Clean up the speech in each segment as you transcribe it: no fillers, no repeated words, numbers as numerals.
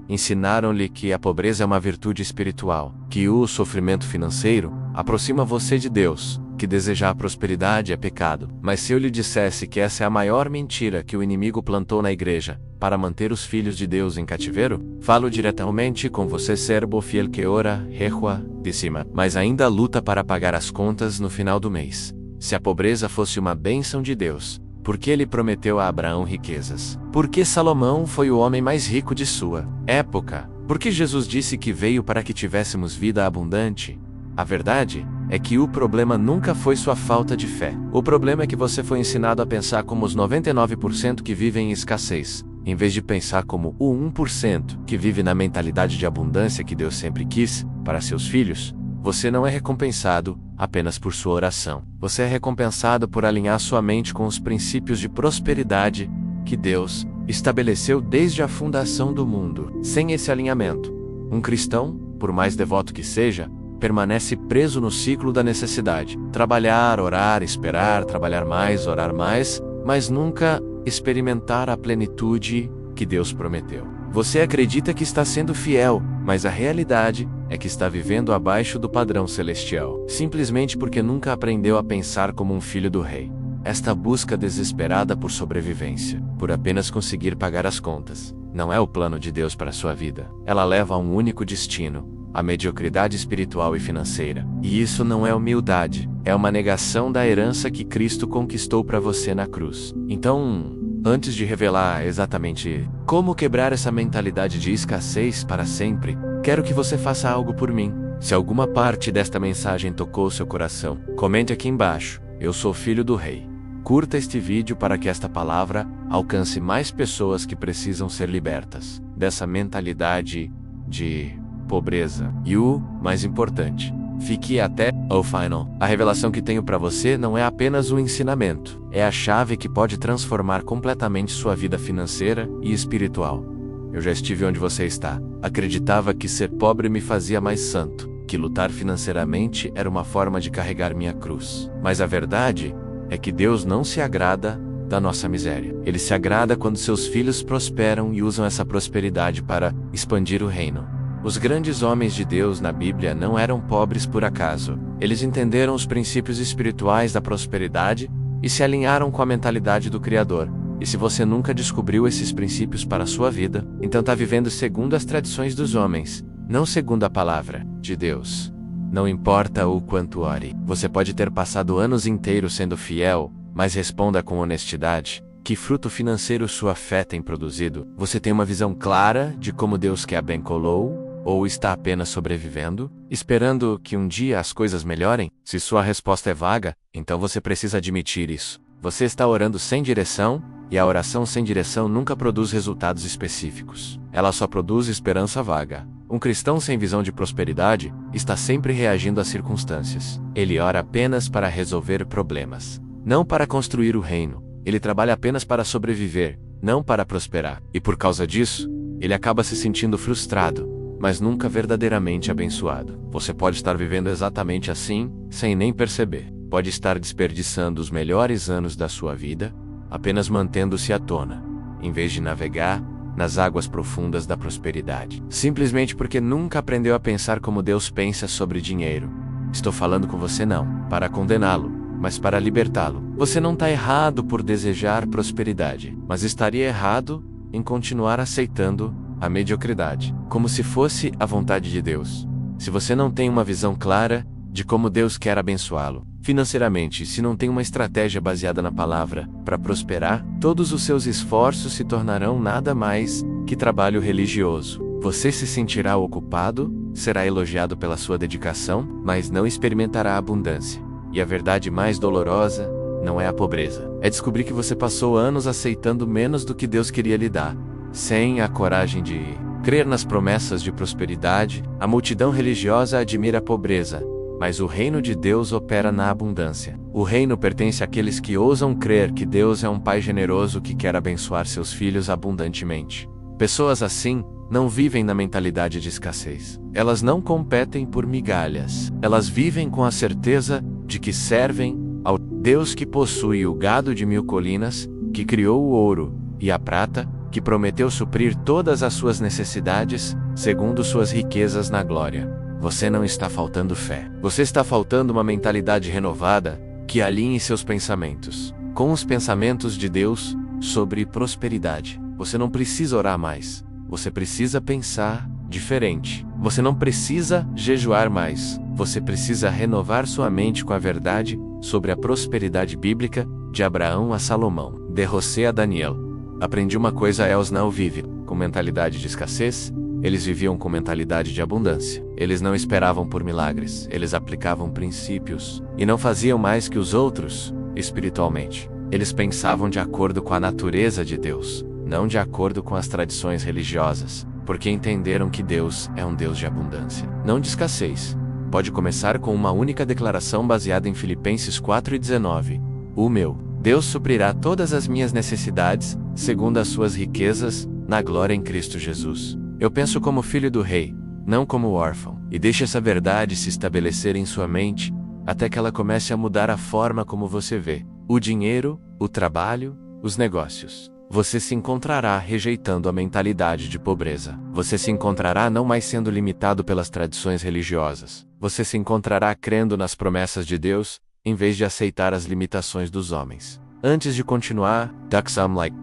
ensinaram-lhe que a pobreza é uma virtude espiritual, que o sofrimento financeiro aproxima você de Deus, que desejar a prosperidade é pecado. Mas se eu lhe dissesse que essa é a maior mentira que o inimigo plantou na igreja, para manter os filhos de Deus em cativeiro, falo diretamente com você, servo fiel que ora, rejua, de cima, mas ainda luta para pagar as contas no final do mês. Se a pobreza fosse uma bênção de Deus, por que ele prometeu a Abraão riquezas? Por que Salomão foi o homem mais rico de sua época? Por que Jesus disse que veio para que tivéssemos vida abundante? A verdade é que o problema nunca foi sua falta de fé. O problema é que você foi ensinado a pensar como os 99% que vivem em escassez, em vez de pensar como o 1% que vive na mentalidade de abundância que Deus sempre quis para seus filhos. Você não é recompensado apenas por sua oração. Você é recompensado por alinhar sua mente com os princípios de prosperidade que Deus estabeleceu desde a fundação do mundo. Sem esse alinhamento, um cristão, por mais devoto que seja, permanece preso no ciclo da necessidade. Trabalhar, orar, esperar, trabalhar mais, orar mais, mas nunca experimentar a plenitude que Deus prometeu. Você acredita que está sendo fiel, mas a realidade é que está vivendo abaixo do padrão celestial, simplesmente porque nunca aprendeu a pensar como um filho do rei. Esta busca desesperada por sobrevivência, por apenas conseguir pagar as contas, não é o plano de Deus para a sua vida. Ela leva a um único destino: a mediocridade espiritual e financeira. E isso não é humildade, é uma negação da herança que Cristo conquistou para você na cruz. Então, antes de revelar exatamente como quebrar essa mentalidade de escassez para sempre, quero que você faça algo por mim. Se alguma parte desta mensagem tocou seu coração, comente aqui embaixo: eu sou filho do rei. Curta este vídeo para que esta palavra alcance mais pessoas que precisam ser libertas dessa mentalidade de pobreza. E o mais importante, fique até o final. A revelação que tenho para você não é apenas um ensinamento, é a chave que pode transformar completamente sua vida financeira e espiritual. Eu já estive onde você está. Acreditava que ser pobre me fazia mais santo, que lutar financeiramente era uma forma de carregar minha cruz. Mas a verdade é que Deus não se agrada da nossa miséria. Ele se agrada quando seus filhos prosperam e usam essa prosperidade para expandir o reino. Os grandes homens de Deus na Bíblia não eram pobres por acaso. Eles entenderam os princípios espirituais da prosperidade e se alinharam com a mentalidade do Criador. E se você nunca descobriu esses princípios para a sua vida, então está vivendo segundo as tradições dos homens, não segundo a palavra de Deus. Não importa o quanto ore. Você pode ter passado anos inteiros sendo fiel, mas responda com honestidade: que fruto financeiro sua fé tem produzido? Você tem uma visão clara de como Deus quer abençoá-lo? Ou está apenas sobrevivendo, esperando que um dia as coisas melhorem? Se sua resposta é vaga, então você precisa admitir isso. Você está orando sem direção, e a oração sem direção nunca produz resultados específicos. Ela só produz esperança vaga. Um cristão sem visão de prosperidade está sempre reagindo às circunstâncias. Ele ora apenas para resolver problemas, não para construir o reino. Ele trabalha apenas para sobreviver, não para prosperar. E por causa disso, ele acaba se sentindo frustrado, mas nunca verdadeiramente abençoado. Você pode estar vivendo exatamente assim, sem nem perceber. Pode estar desperdiçando os melhores anos da sua vida, apenas mantendo-se à tona, em vez de navegar nas águas profundas da prosperidade. Simplesmente porque nunca aprendeu a pensar como Deus pensa sobre dinheiro. Estou falando com você não para condená-lo, mas para libertá-lo. Você não está errado por desejar prosperidade, mas estaria errado em continuar aceitando a mediocridade, como se fosse a vontade de Deus. Se você não tem uma visão clara de como Deus quer abençoá-lo financeiramente, se não tem uma estratégia baseada na palavra para prosperar, todos os seus esforços se tornarão nada mais que trabalho religioso. Você se sentirá ocupado, será elogiado pela sua dedicação, mas não experimentará abundância. E a verdade mais dolorosa não é a pobreza. É descobrir que você passou anos aceitando menos do que Deus queria lhe dar, sem a coragem de crer nas promessas de prosperidade. A multidão religiosa admira a pobreza, mas o reino de Deus opera na abundância. O reino pertence àqueles que ousam crer que Deus é um pai generoso que quer abençoar seus filhos abundantemente. Pessoas assim não vivem na mentalidade de escassez. Elas não competem por migalhas. Elas vivem com a certeza de que servem ao Deus que possui o gado de 1000 colinas, que criou o ouro e a prata, que prometeu suprir todas as suas necessidades, segundo suas riquezas na glória. Você não está faltando fé. Você está faltando uma mentalidade renovada, que alinhe seus pensamentos com os pensamentos de Deus sobre prosperidade. Você não precisa orar mais. Você precisa pensar diferente. Você não precisa jejuar mais. Você precisa renovar sua mente com a verdade sobre a prosperidade bíblica, de Abraão a Salomão, de José a Daniel. Aprendi uma coisa: eles não vivem com mentalidade de escassez, eles viviam com mentalidade de abundância. Eles não esperavam por milagres, eles aplicavam princípios, e não faziam mais que os outros, espiritualmente. Eles pensavam de acordo com a natureza de Deus, não de acordo com as tradições religiosas, porque entenderam que Deus é um Deus de abundância, não de escassez. Pode começar com uma única declaração baseada em Filipenses 4:19. O meu Deus suprirá todas as minhas necessidades, segundo as suas riquezas, na glória em Cristo Jesus. Eu penso como filho do rei, não como órfão, e deixe essa verdade se estabelecer em sua mente, até que ela comece a mudar a forma como você vê o dinheiro, o trabalho, os negócios. Você se encontrará rejeitando a mentalidade de pobreza. Você se encontrará não mais sendo limitado pelas tradições religiosas. Você se encontrará crendo nas promessas de Deus, em vez de aceitar as limitações dos homens. Antes de continuar,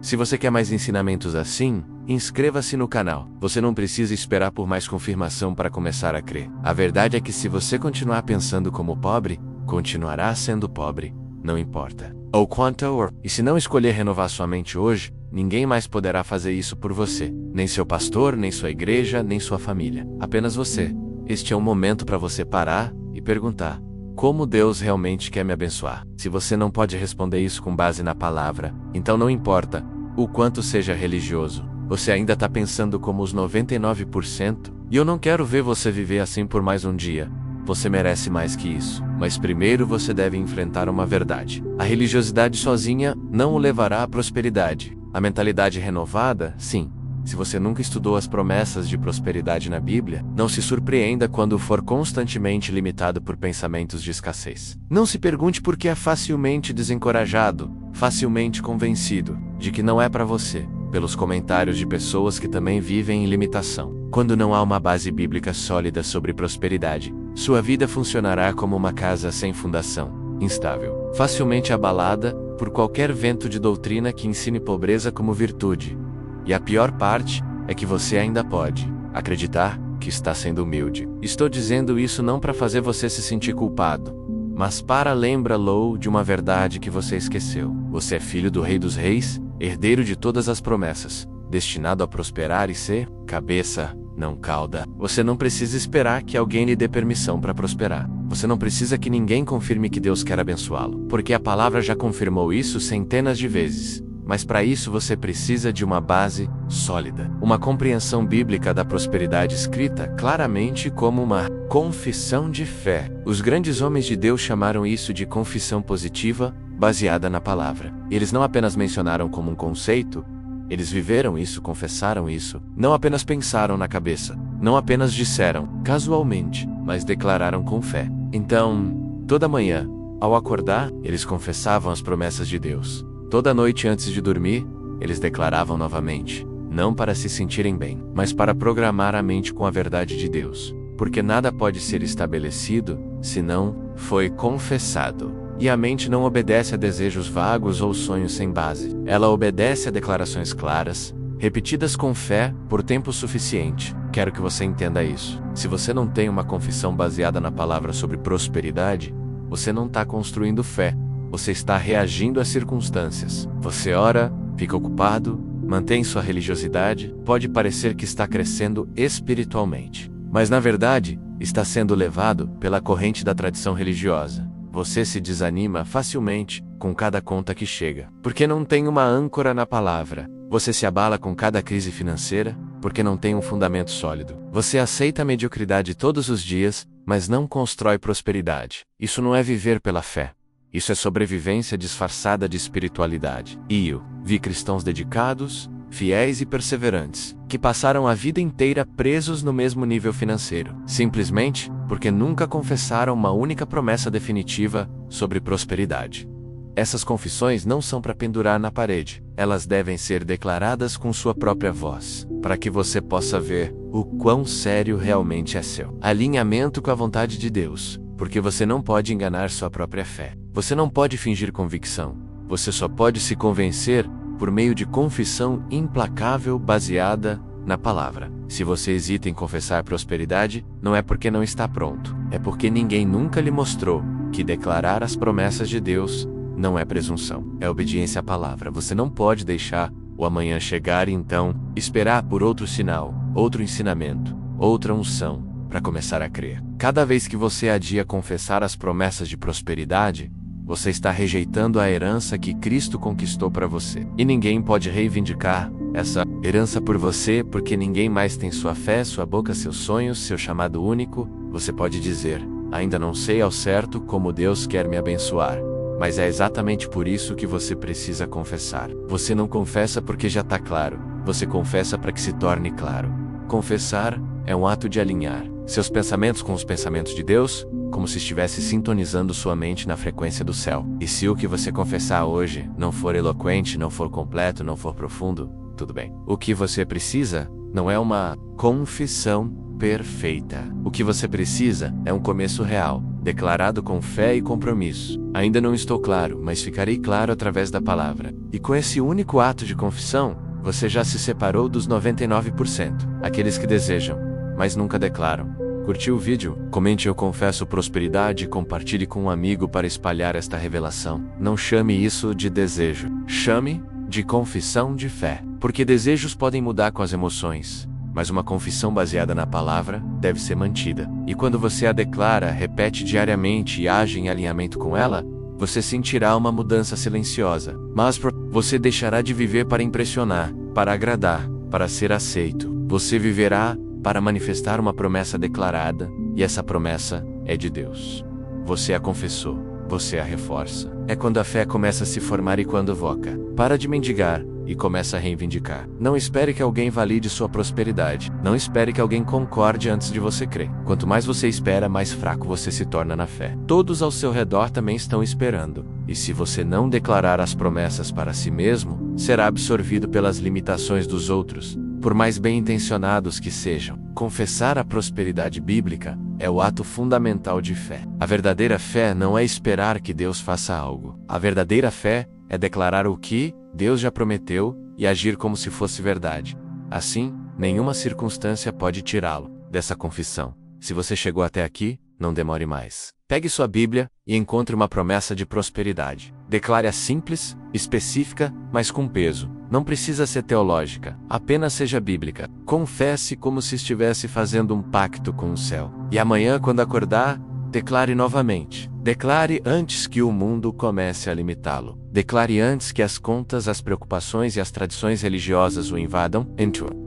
se você quer mais ensinamentos assim, inscreva-se no canal. Você não precisa esperar por mais confirmação para começar a crer. A verdade é que se você continuar pensando como pobre, continuará sendo pobre, não importa ou quanto. E se não escolher renovar sua mente hoje, ninguém mais poderá fazer isso por você. Nem seu pastor, nem sua igreja, nem sua família. Apenas você. Este é um momento para você parar e perguntar: como Deus realmente quer me abençoar? Se você não pode responder isso com base na palavra, então não importa o quanto seja religioso, você ainda está pensando como os 99%, e eu não quero ver você viver assim por mais um dia. Você merece mais que isso. Mas primeiro você deve enfrentar uma verdade. A religiosidade sozinha não o levará à prosperidade. A mentalidade renovada, sim. Se você nunca estudou as promessas de prosperidade na Bíblia, não se surpreenda quando for constantemente limitado por pensamentos de escassez. Não se pergunte por que é facilmente desencorajado, facilmente convencido de que não é para você, pelos comentários de pessoas que também vivem em limitação. Quando não há uma base bíblica sólida sobre prosperidade, sua vida funcionará como uma casa sem fundação, instável, facilmente abalada por qualquer vento de doutrina que ensine pobreza como virtude. E a pior parte é que você ainda pode acreditar que está sendo humilde. Estou dizendo isso não para fazer você se sentir culpado, mas para lembrar-lo de uma verdade que você esqueceu. Você é filho do Rei dos Reis, herdeiro de todas as promessas, destinado a prosperar e ser cabeça, não cauda. Você não precisa esperar que alguém lhe dê permissão para prosperar. Você não precisa que ninguém confirme que Deus quer abençoá-lo, porque a palavra já confirmou isso centenas de vezes. Mas para isso você precisa de uma base sólida, uma compreensão bíblica da prosperidade escrita claramente como uma confissão de fé. Os grandes homens de Deus chamaram isso de confissão positiva, baseada na palavra. Eles não apenas mencionaram como um conceito, eles viveram isso, confessaram isso, não apenas pensaram na cabeça, não apenas disseram casualmente, mas declararam com fé. Então, toda manhã, ao acordar, eles confessavam as promessas de Deus. Toda noite antes de dormir, eles declaravam novamente, não para se sentirem bem, mas para programar a mente com a verdade de Deus, porque nada pode ser estabelecido se não foi confessado. E a mente não obedece a desejos vagos ou sonhos sem base. Ela obedece a declarações claras, repetidas com fé, por tempo suficiente. Quero que você entenda isso. Se você não tem uma confissão baseada na palavra sobre prosperidade, você não está construindo fé. Você está reagindo às circunstâncias. Você ora, fica ocupado, mantém sua religiosidade, pode parecer que está crescendo espiritualmente, mas na verdade, está sendo levado pela corrente da tradição religiosa. Você se desanima facilmente com cada conta que chega, porque não tem uma âncora na palavra. Você se abala com cada crise financeira, porque não tem um fundamento sólido. Você aceita a mediocridade todos os dias, mas não constrói prosperidade. Isso não é viver pela fé. Isso é sobrevivência disfarçada de espiritualidade. E eu vi cristãos dedicados, fiéis e perseverantes, que passaram a vida inteira presos no mesmo nível financeiro, simplesmente porque nunca confessaram uma única promessa definitiva sobre prosperidade. Essas confissões não são para pendurar na parede. Elas devem ser declaradas com sua própria voz, para que você possa ver o quão sério realmente é seu alinhamento com a vontade de Deus, porque você não pode enganar sua própria fé. Você não pode fingir convicção. Você só pode se convencer por meio de confissão implacável baseada na palavra. Se você hesita em confessar prosperidade, não é porque não está pronto. É porque ninguém nunca lhe mostrou que declarar as promessas de Deus não é presunção. É obediência à palavra. Você não pode deixar o amanhã chegar e então esperar por outro sinal, outro ensinamento, outra unção para começar a crer. Cada vez que você adia confessar as promessas de prosperidade, você está rejeitando a herança que Cristo conquistou para você. E ninguém pode reivindicar essa herança por você, porque ninguém mais tem sua fé, sua boca, seus sonhos, seu chamado único. Você pode dizer: ainda não sei ao certo como Deus quer me abençoar. Mas é exatamente por isso que você precisa confessar. Você não confessa porque já está claro. Você confessa para que se torne claro. Confessar é um ato de alinhar seus pensamentos com os pensamentos de Deus, como se estivesse sintonizando sua mente na frequência do céu. E se o que você confessar hoje não for eloquente, não for completo, não for profundo, tudo bem. O que você precisa não é uma confissão perfeita. O que você precisa é um começo real, declarado com fé e compromisso. Ainda não estou claro, mas ficarei claro através da palavra. E com esse único ato de confissão, você já se separou dos 99%, aqueles que desejam, mas nunca declaram. Curtiu o vídeo? Comente "Eu confesso prosperidade" e compartilhe com um amigo para espalhar esta revelação. Não chame isso de desejo. Chame de confissão de fé. Porque desejos podem mudar com as emoções, mas uma confissão baseada na palavra deve ser mantida. E quando você a declara, repete diariamente e age em alinhamento com ela, você sentirá uma mudança silenciosa. Mas você deixará de viver para impressionar, para agradar, para ser aceito. Você viverá para manifestar uma promessa declarada, e essa promessa é de Deus. Você a confessou, você a reforça. É quando a fé começa a se formar e quando voca. Para de mendigar e começa a reivindicar. Não espere que alguém valide sua prosperidade. Não espere que alguém concorde antes de você crer. Quanto mais você espera, mais fraco você se torna na fé. Todos ao seu redor também estão esperando. E se você não declarar as promessas para si mesmo, será absorvido pelas limitações dos outros, por mais bem-intencionados que sejam. Confessar a prosperidade bíblica é o ato fundamental de fé. A verdadeira fé não é esperar que Deus faça algo. A verdadeira fé é declarar o que Deus já prometeu e agir como se fosse verdade. Assim, nenhuma circunstância pode tirá-lo dessa confissão. Se você chegou até aqui, não demore mais. Pegue sua Bíblia e encontre uma promessa de prosperidade. Declare-a simples, específica, mas com peso. Não precisa ser teológica, apenas seja bíblica. Confesse como se estivesse fazendo um pacto com o céu. E amanhã, quando acordar, declare novamente. Declare antes que o mundo comece a limitá-lo. Declare antes que as contas, as preocupações e as tradições religiosas o invadam.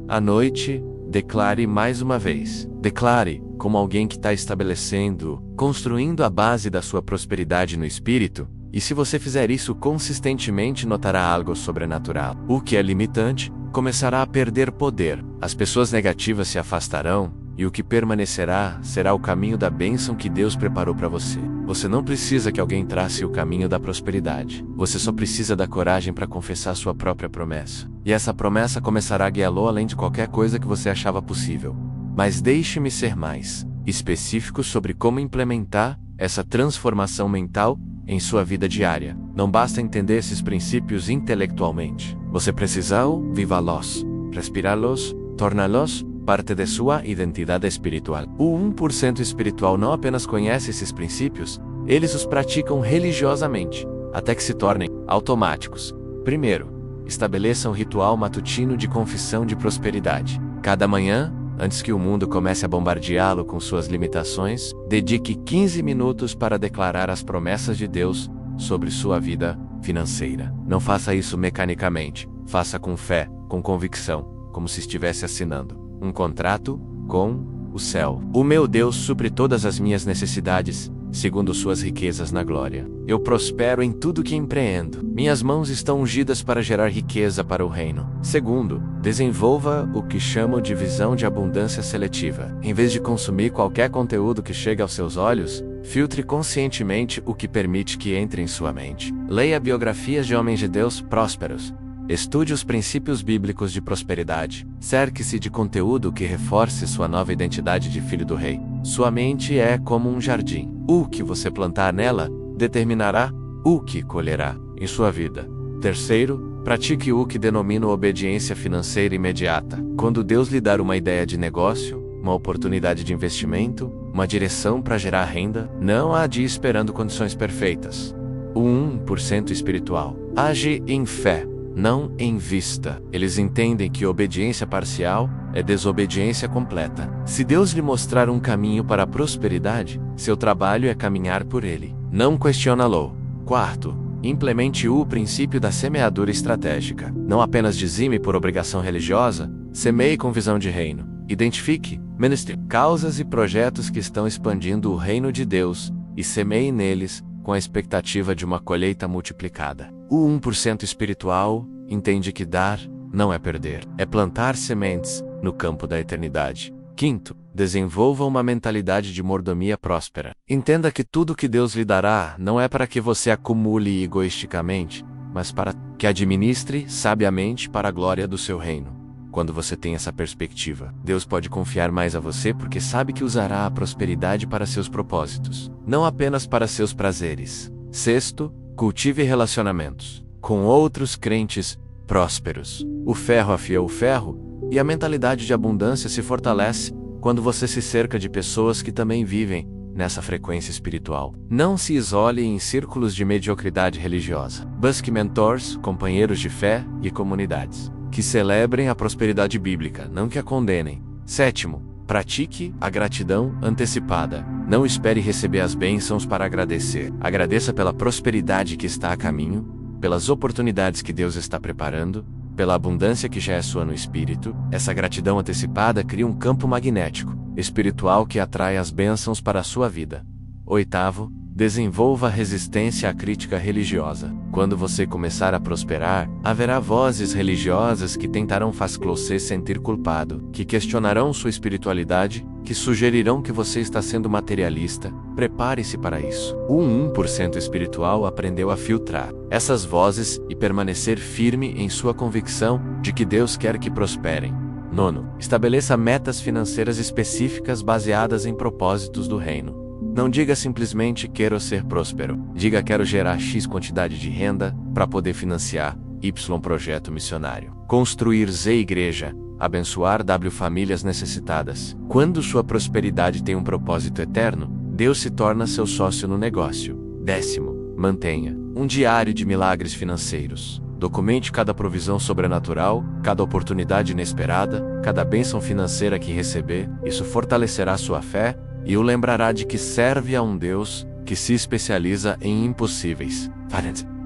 À noite, declare mais uma vez. Declare como alguém que está estabelecendo, construindo a base da sua prosperidade no espírito. E se você fizer isso consistentemente, notará algo sobrenatural. O que é limitante começará a perder poder. As pessoas negativas se afastarão, e o que permanecerá será o caminho da bênção que Deus preparou para você. Você não precisa que alguém trace o caminho da prosperidade. Você só precisa da coragem para confessar sua própria promessa. E essa promessa começará a guiá-lo além de qualquer coisa que você achava possível. Mas deixe-me ser mais específico sobre como implementar essa transformação mental em sua vida diária. Não basta entender esses princípios intelectualmente. Você precisa vivê-los, respirá-los, torná-los parte de sua identidade espiritual. O 1% espiritual não apenas conhece esses princípios, eles os praticam religiosamente, até que se tornem automáticos. Primeiro, estabeleça um ritual matutino de confissão de prosperidade. Cada manhã, antes que o mundo comece a bombardeá-lo com suas limitações, dedique 15 minutos para declarar as promessas de Deus sobre sua vida financeira. Não faça isso mecanicamente. Faça com fé, com convicção, como se estivesse assinando um contrato com o céu. O meu Deus supre todas as minhas necessidades, segundo suas riquezas na glória. Eu prospero em tudo que empreendo. Minhas mãos estão ungidas para gerar riqueza para o reino. Segundo, desenvolva o que chamo de visão de abundância seletiva. Em vez de consumir qualquer conteúdo que chegue aos seus olhos, Filtre conscientemente o que permite que entre em sua mente. Leia biografias de homens de Deus prósperos. Estude os princípios bíblicos de prosperidade. Cerque-se de conteúdo que reforce sua nova identidade de filho do rei. Sua mente é como um jardim. O que você plantar nela determinará o que colherá em sua vida. Terceiro, pratique o que denomino obediência financeira imediata. Quando Deus lhe dar uma ideia de negócio, uma oportunidade de investimento, uma direção para gerar renda, não adie esperando condições perfeitas. O 1% espiritual age em fé, não em vista. Eles entendem que obediência parcial é desobediência completa. Se Deus lhe mostrar um caminho para a prosperidade, seu trabalho é caminhar por ele. Não questiona-lo. Quarto, implemente o princípio da semeadura estratégica. Não apenas dizime por obrigação religiosa, semeie com visão de reino. Identifique, ministre, causas e projetos que estão expandindo o reino de Deus e semeie neles com a expectativa de uma colheita multiplicada. O 1% espiritual entende que dar não é perder, é plantar sementes no campo da eternidade. Quinto, desenvolva uma mentalidade de mordomia próspera. Entenda que tudo que Deus lhe dará não é para que você acumule egoisticamente, mas para que administre sabiamente para a glória do seu reino. Quando você tem essa perspectiva, Deus pode confiar mais a você porque sabe que usará a prosperidade para seus propósitos, não apenas para seus prazeres. Sexto, cultive relacionamentos com outros crentes prósperos. O ferro afia o ferro, e a mentalidade de abundância se fortalece quando você se cerca de pessoas que também vivem nessa frequência espiritual. Não se isole em círculos de mediocridade religiosa. Busque mentors, companheiros de fé e comunidades que celebrem a prosperidade bíblica, não que a condenem. Sétimo, pratique a gratidão antecipada. Não espere receber as bênçãos para agradecer. Agradeça pela prosperidade que está a caminho, pelas oportunidades que Deus está preparando, pela abundância que já é sua no espírito. Essa gratidão antecipada cria um campo magnético, espiritual que atrai as bênçãos para a sua vida. Oitavo, desenvolva resistência à crítica religiosa. Quando você começar a prosperar, haverá vozes religiosas que tentarão fazer você sentir culpado, que questionarão sua espiritualidade, que sugerirão que você está sendo materialista. Prepare-se para isso. O 1% espiritual aprendeu a filtrar essas vozes e permanecer firme em sua convicção de que Deus quer que prosperem. Nono, estabeleça metas financeiras específicas baseadas em propósitos do reino. Não diga simplesmente quero ser próspero. Diga quero gerar X quantidade de renda para poder financiar Y projeto missionário. Construir Z igreja. Abençoar W famílias necessitadas. Quando sua prosperidade tem um propósito eterno, Deus se torna seu sócio no negócio. Décimo, mantenha um diário de milagres financeiros. Documente cada provisão sobrenatural, cada oportunidade inesperada, cada bênção financeira que receber. Isso fortalecerá sua fé e o lembrará de que serve a um Deus que se especializa em impossíveis.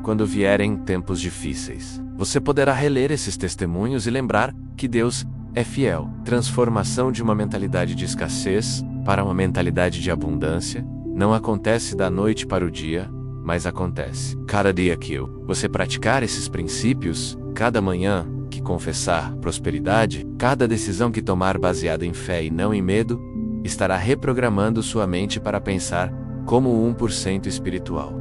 Quando vierem tempos difíceis, você poderá reler esses testemunhos e lembrar que Deus é fiel. Transformação de uma mentalidade de escassez para uma mentalidade de abundância não acontece da noite para o dia, mas acontece cada dia que você praticar esses princípios, cada manhã que confessar prosperidade, cada decisão que tomar baseada em fé e não em medo, estará reprogramando sua mente para pensar como 1% espiritual.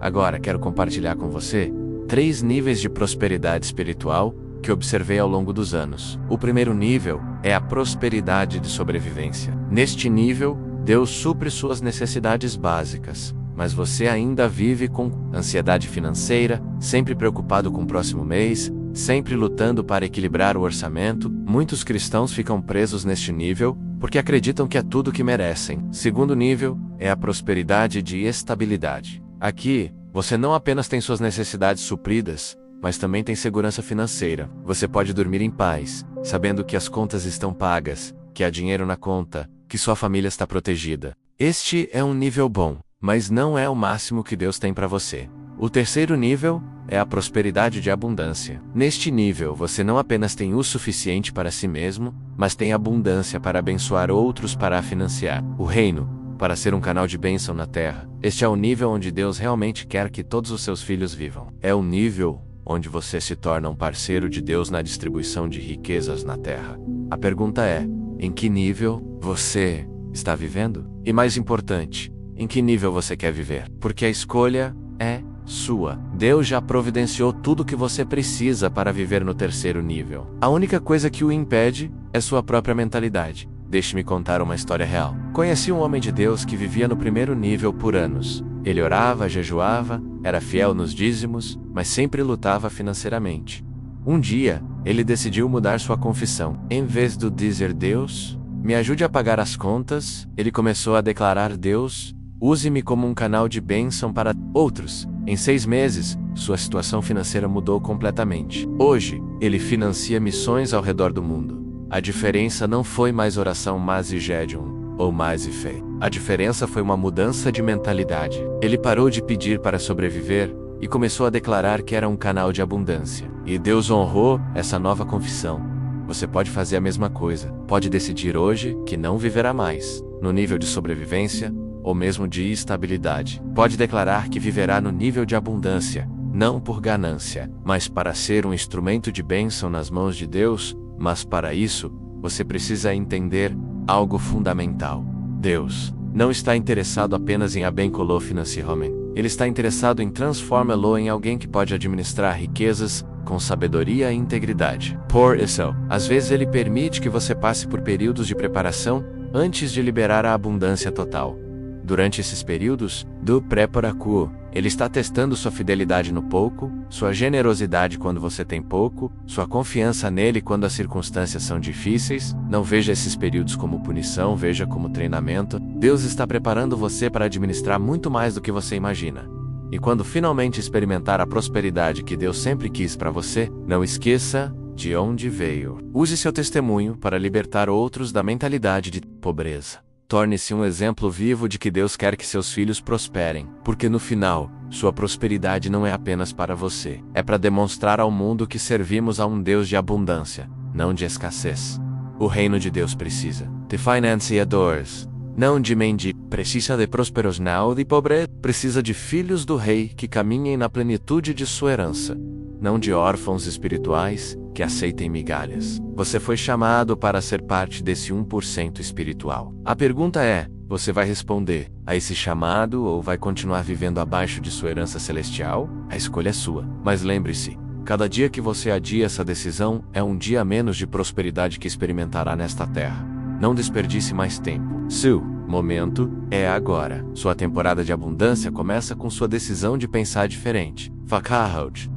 Agora quero compartilhar com você 3 níveis de prosperidade espiritual que observei ao longo dos anos. O primeiro nível é a prosperidade de sobrevivência. Neste nível, Deus supre suas necessidades básicas, mas você ainda vive com ansiedade financeira, sempre preocupado com o próximo mês, sempre lutando para equilibrar o orçamento. Muitos cristãos ficam presos neste nível porque acreditam que é tudo o que merecem. Segundo nível é a prosperidade de estabilidade. Aqui, você não apenas tem suas necessidades supridas, mas também tem segurança financeira. Você pode dormir em paz, sabendo que as contas estão pagas, que há dinheiro na conta, que sua família está protegida. Este é um nível bom, mas não é o máximo que Deus tem para você. O terceiro nível é a prosperidade de abundância. Neste nível, você não apenas tem o suficiente para si mesmo, mas tem abundância para abençoar outros para a financiar o reino, para ser um canal de bênção na terra. Este é o nível onde Deus realmente quer que todos os seus filhos vivam. É o nível onde você se torna um parceiro de Deus na distribuição de riquezas na terra. A pergunta é, em que nível você está vivendo? E mais importante, em que nível você quer viver, porque a escolha é sua. Deus já providenciou tudo o que você precisa para viver no terceiro nível. A única coisa que o impede é sua própria mentalidade. Deixe-me contar uma história real. Conheci um homem de Deus que vivia no primeiro nível por anos. Ele orava, jejuava, era fiel nos dízimos, mas sempre lutava financeiramente. Um dia, ele decidiu mudar sua confissão. Em vez de dizer Deus, me ajude a pagar as contas, ele começou a declarar Deus, use-me como um canal de bênção para outros. Em 6 meses, sua situação financeira mudou completamente. Hoje, ele financia missões ao redor do mundo. A diferença não foi mais oração mais e jejum, ou mais e fé. A diferença foi uma mudança de mentalidade. Ele parou de pedir para sobreviver e começou a declarar que era um canal de abundância. E Deus honrou essa nova confissão. Você pode fazer a mesma coisa. Pode decidir hoje que não viverá mais no nível de sobrevivência ou mesmo de estabilidade. Pode declarar que viverá no nível de abundância, não por ganância, mas para ser um instrumento de bênção nas mãos de Deus. Mas para isso, você precisa entender algo fundamental. Deus não está interessado apenas em abençoá-lo financeiramente. Ele está interessado em transformá-lo em alguém que pode administrar riquezas com sabedoria e integridade. Por isso, às vezes ele permite que você passe por períodos de preparação antes de liberar a abundância total. Durante esses períodos, do pré-paracu, ele está testando sua fidelidade no pouco, sua generosidade quando você tem pouco, sua confiança nele quando as circunstâncias são difíceis. Não veja esses períodos como punição, veja como treinamento. Deus está preparando você para administrar muito mais do que você imagina. E quando finalmente experimentar a prosperidade que Deus sempre quis para você, não esqueça de onde veio. Use seu testemunho para libertar outros da mentalidade de pobreza. Torne-se um exemplo vivo de que Deus quer que seus filhos prosperem, porque no final, sua prosperidade não é apenas para você. É para demonstrar ao mundo que servimos a um Deus de abundância, não de escassez. O reino de Deus precisa de financiadores, não de mendigos. Precisa de prósperos, não de pobres. Precisa de filhos do rei que caminhem na plenitude de sua herança, não de órfãos espirituais que aceitem migalhas. Você foi chamado para ser parte desse 1% espiritual. A pergunta é, você vai responder a esse chamado ou vai continuar vivendo abaixo de sua herança celestial? A escolha é sua. Mas lembre-se, cada dia que você adia essa decisão é um dia a menos de prosperidade que experimentará nesta terra. Não desperdice mais tempo. Seu momento é agora. Sua temporada de abundância começa com sua decisão de pensar diferente. Fakahout.